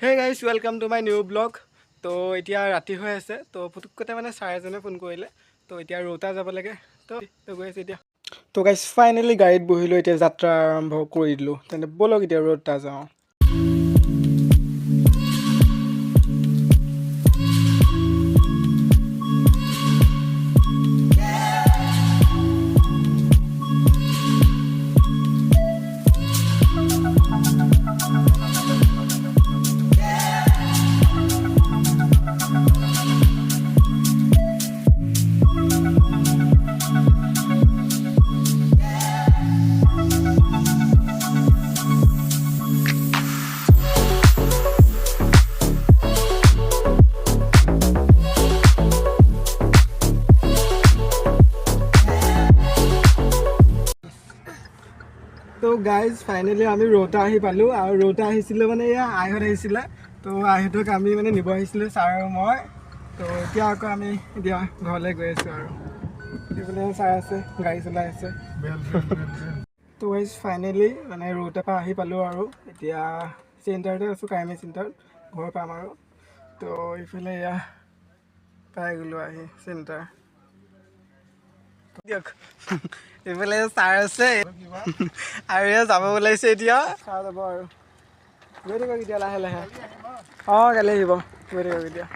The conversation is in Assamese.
Hey guys, welcome to my new vlog. তো এতিয়া ৰাতি হৈ আছে তো পুতুকতে মানে ছাৰ এজনে ফোন কৰিলে তো এতিয়া ৰোটা যাব লাগে তো গৈ আছে এতিয়া তো গাইজ ফাইনেলি গাড়ীত বহিলোঁ এতিয়া যাত্ৰা আৰম্ভ কৰি দিলোঁ তেন্তে ব'লক এতিয়া ৰোটা যাওঁ তো গাইজ ফাইনেলি আমি ৰোটা আহি পালোঁ আৰু ৰোটা আহিছিলোঁ মানে এয়া আইহঁত আহিছিলে তো আইহঁতক আমি মানে নিব আহিছিলোঁ ছাৰ আৰু মই তো এতিয়া আকৌ আমি এতিয়া ঘৰলৈ গৈ আছোঁ আৰু এইফালে ছাৰ আছে গাড়ী চলাই আছে তো গাইজ ফাইনেলি মানে ৰোটাৰ পৰা আহি পালোঁ আৰু এতিয়া চেণ্টাৰতে আছোঁ কাইমে চেণ্টাৰত ঘৰ পাম আৰু তো এইফালে এয়া পাই গ'লোঁ আহি চেণ্টাৰ দিয়ক এইফালে ছাৰ আছে আৰু এয়া যাব ওলাইছে এতিয়া ছাৰ যাব আৰু গৈ থাকক এতিয়া লাহে লাহে অঁ কালি আহিব গৈ থাকক এতিয়া